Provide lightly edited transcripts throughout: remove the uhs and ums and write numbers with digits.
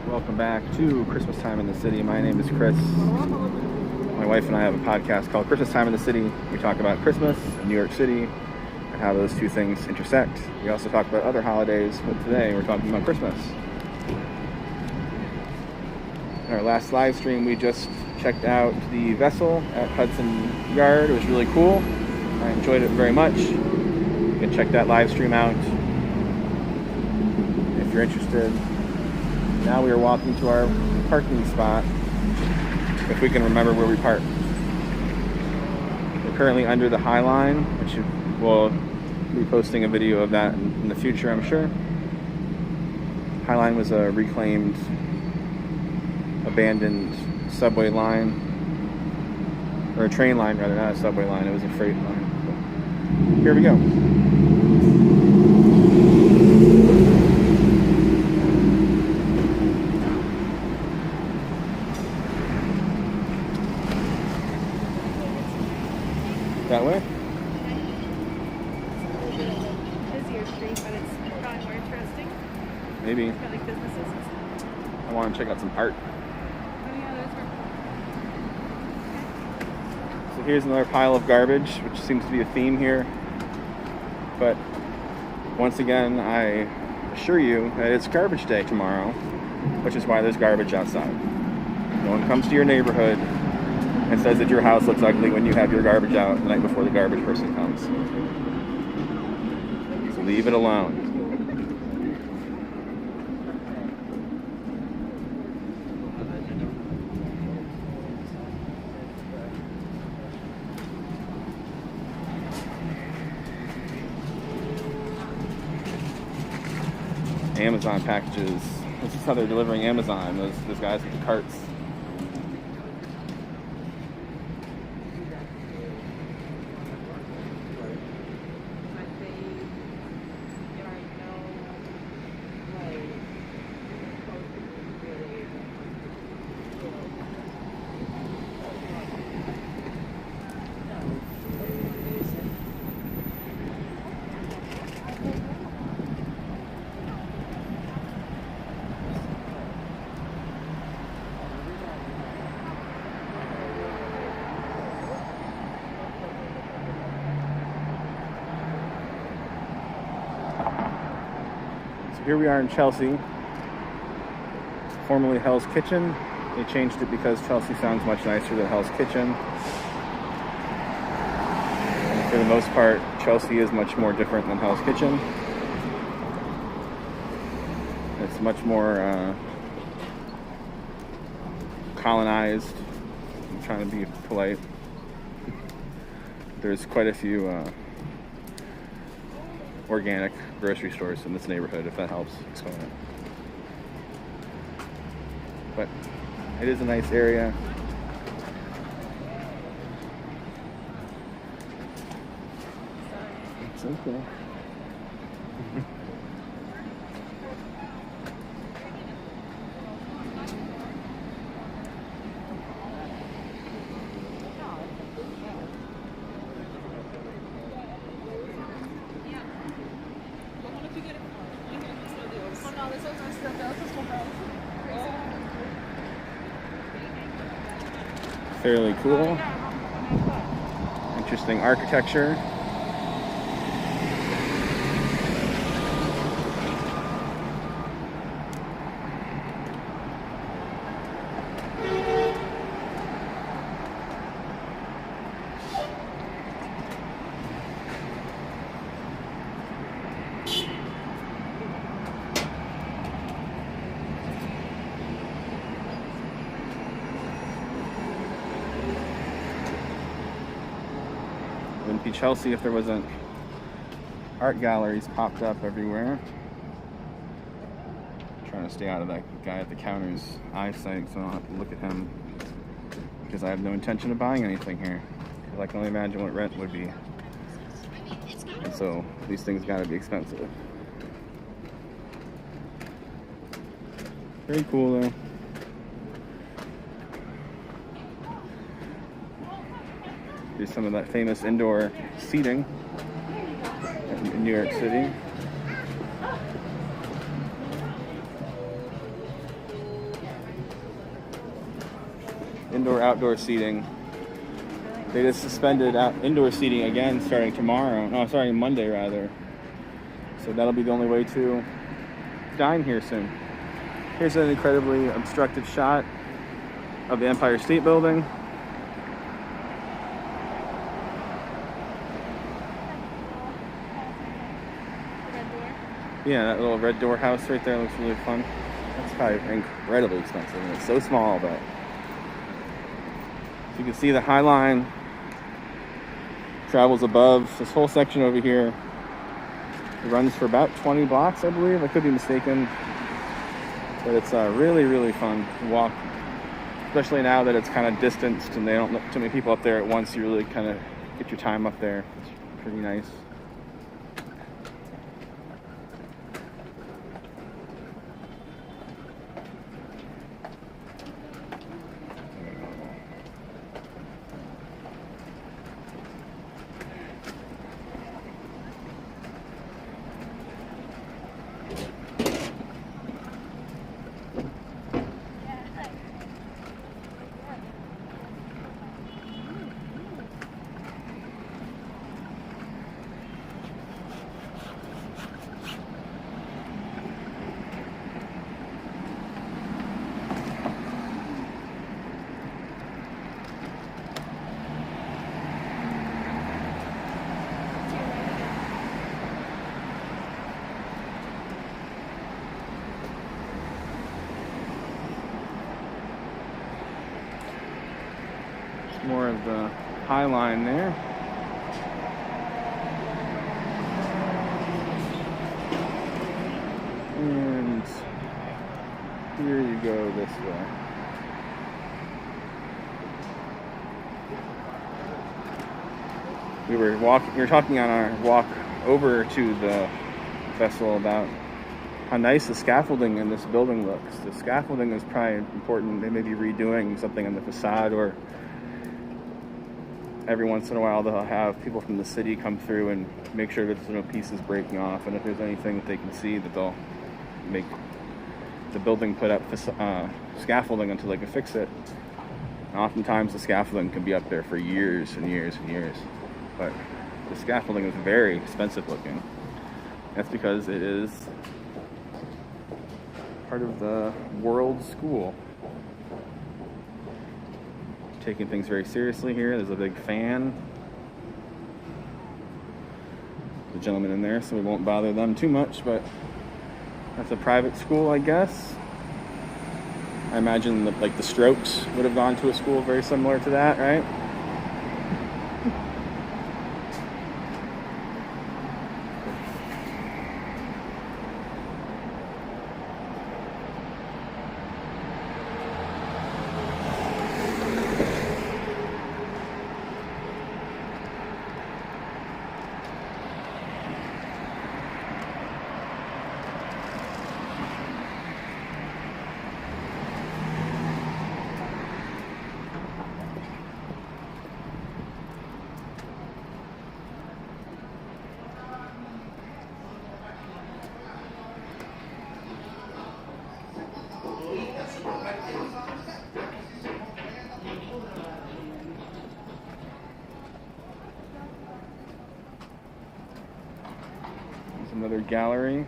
Welcome back to Christmas Time in the City. My name is Chris. My wife and I have a podcast called Christmas Time in the City. We talk about Christmas in New York City and how those two things intersect. We also talk about other holidays, but today we're talking about Christmas. In our last live stream, we just checked out the vessel at Hudson Yard. It was really cool. I enjoyed it very much. You can check that live stream out if you're interested. Now we are walking to our parking spot, if we can remember where we parked. We're currently under the High Line, which we'll be posting a video of that in the future, I'm sure. High Line was a reclaimed, abandoned subway line, or a train line rather, not a subway line, it was a freight line. But here we go. That way? It's a little bit of a busier street, but it's probably more interesting. Maybe. Got like businesses and stuff. I want to check out some art. Oh yeah, those were. So here's another pile of garbage, which seems to be a theme here. But once again, I assure you that it's garbage day tomorrow, which is why there's garbage outside. No one comes to your neighborhood and says that your house looks ugly when you have your garbage out the night before the garbage person comes. So leave it alone. Amazon packages. This is how they're delivering Amazon, those guys with the carts. Here we are in Chelsea, formerly Hell's Kitchen. They changed it because Chelsea sounds much nicer than Hell's Kitchen. And for the most part, Chelsea is much more different than Hell's Kitchen. It's much more colonized. I'm trying to be polite. There's quite a few organic grocery stores in this neighborhood, if that helps explain it. But it is a nice area. It's okay. Fairly cool. Interesting architecture. Wouldn't be Chelsea if there wasn't art galleries popped up everywhere. I'm trying to stay out of that guy at the counter's eyesight so I don't have to look at him, because I have no intention of buying anything here, because I can only imagine what rent would be. And so these things gotta be expensive. Very cool though. Here's some of that famous indoor seating in New York City. indoor-outdoor seating. They just suspended indoor seating again starting tomorrow. No, sorry, Monday rather. So that'll be the only way to dine here soon. Here's an incredibly obstructed shot of the Empire State Building. Red door. Yeah, that little red door house right there looks really fun. That's probably incredibly expensive, and it's so small, but so you can see the High Line travels above this whole section over here. It runs for about 20 blocks, I believe. I could be mistaken, but it's really, really fun to walk, especially now that it's kind of distanced and they don't let too many people up there at once. You really kind of get your time up there. It's pretty nice. More of the High Line there. And here you go this way. We were talking on our walk over to the festival about how nice the scaffolding in this building looks. The scaffolding is probably important. They may be redoing something on the facade, or every once in a while they'll have people from the city come through and make sure that there's no pieces breaking off, and if there's anything that they can see, that they'll make the building put up scaffolding until they can fix it. And oftentimes the scaffolding can be up there for years and years and years, but the scaffolding is very expensive looking. That's because it is part of the World School. Taking things very seriously here. There's a big fan. The gentleman in there, so we won't bother them too much, but that's a private school, I guess. I imagine that, like, the Strokes would have gone to a school very similar to that, right? Another gallery.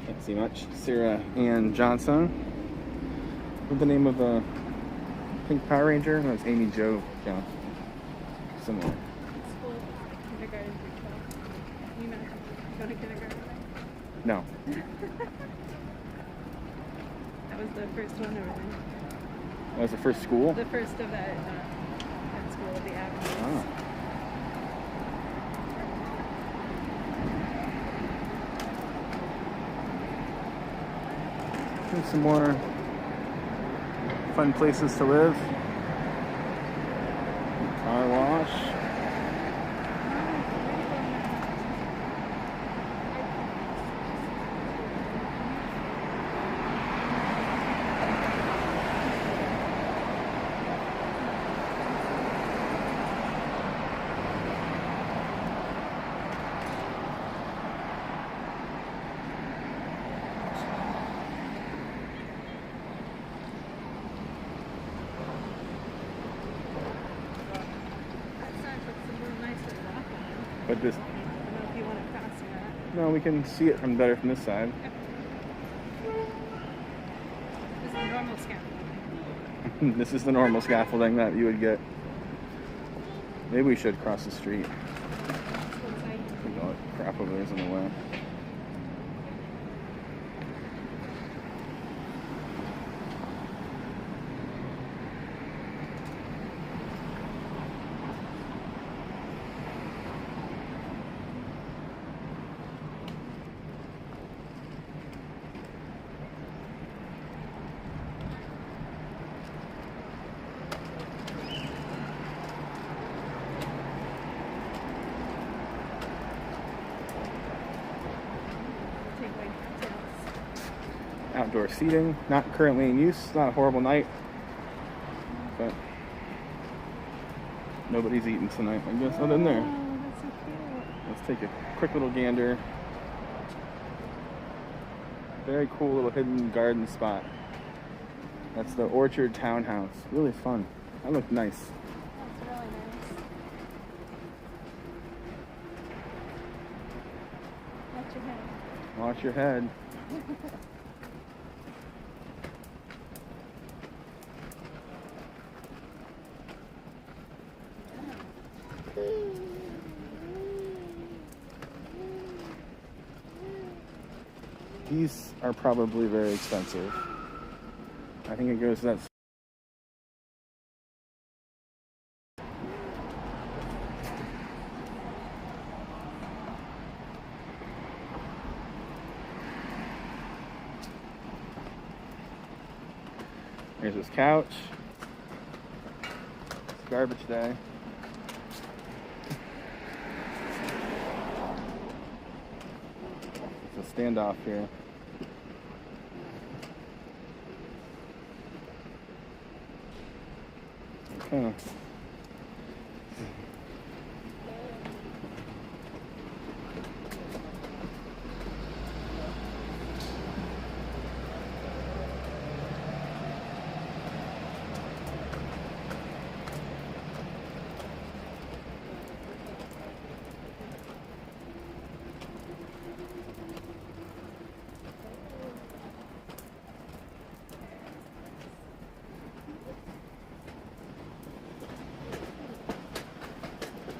Can't see much. Sarah Ann Johnson. What's the name of the Pink Power Ranger? No, it's Amy Jo Johnson. Similar. School, kindergarten through 12. You know, go to kindergarten. No. That was the first one over there. That was the first school? The first of that school of the Avenue. Oh. Some more fun places to live. Car wash. But this, I don't know if you want it faster. no, we can see it from better from this side. This is the normal scaffolding. This is the normal scaffolding that you would get. Maybe we should cross the street. Oh, crap over there's in the way. Outdoor seating, not currently in use. It's not a horrible night, but nobody's eating tonight, I guess, other than there. Oh, that's so cute. Let's take a quick little gander. Very cool little hidden garden spot. That's the Orchard Townhouse. Really fun. That looked nice. That's really nice. Watch your head. Watch your head. These are probably very expensive. I think it goes to that. Here's his couch. It's garbage day. It's a standoff here. Okay.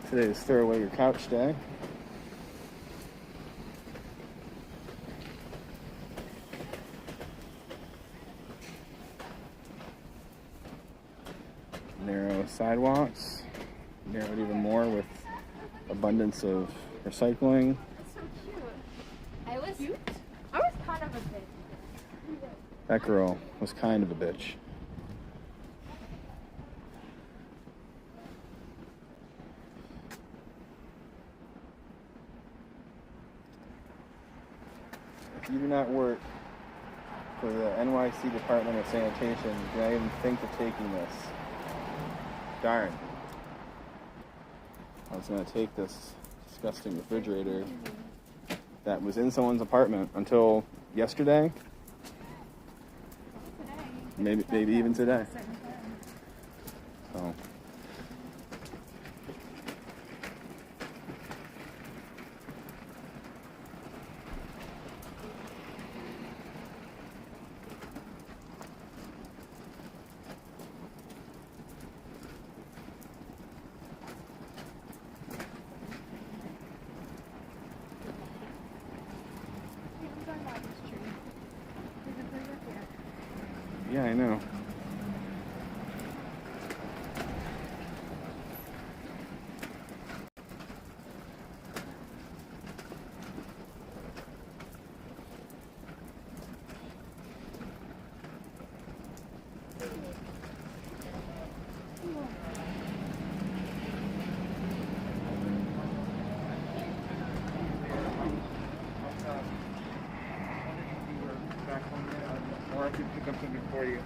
Today is throw away your couch day. Narrow sidewalks, narrowed even more with abundance of recycling. That's so cute. I was kind of a bitch. That girl was kind of a bitch. If you do not work for the NYC Department of Sanitation, do not even think of taking this. Darn. I was going to take this disgusting refrigerator that was in someone's apartment until yesterday. Maybe even today. So. Yeah, I know. Or I could pick up something for you.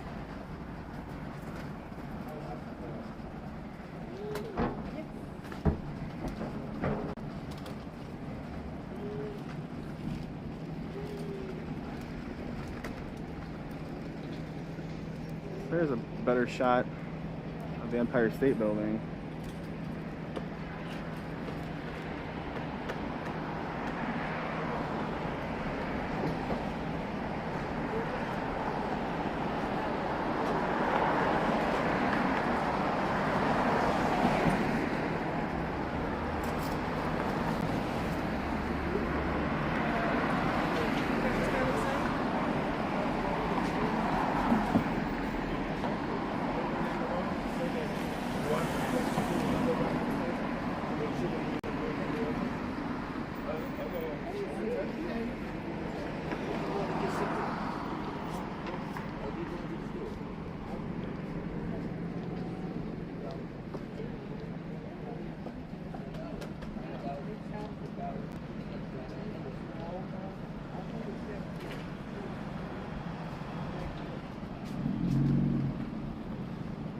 There's a better shot of the Empire State Building.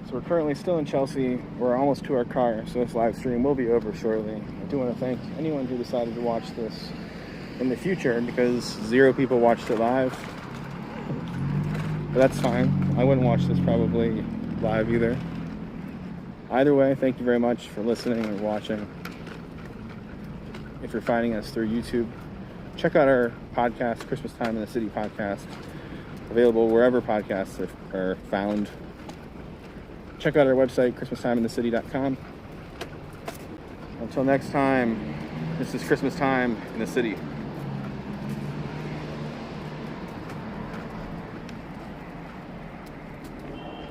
So we're currently still in Chelsea. We're almost to our car, so this live stream will be over shortly. I do want to thank anyone who decided to watch this in the future, because 0 people watched it live. But that's fine. I wouldn't watch this probably live either. Either way, thank you very much for listening or watching. If you're finding us through YouTube, check out our podcast, Christmas Time in the City podcast, available wherever podcasts are found. Check out our website, christmastimeinthecity.com. Until next time, this is Christmas Time in the City.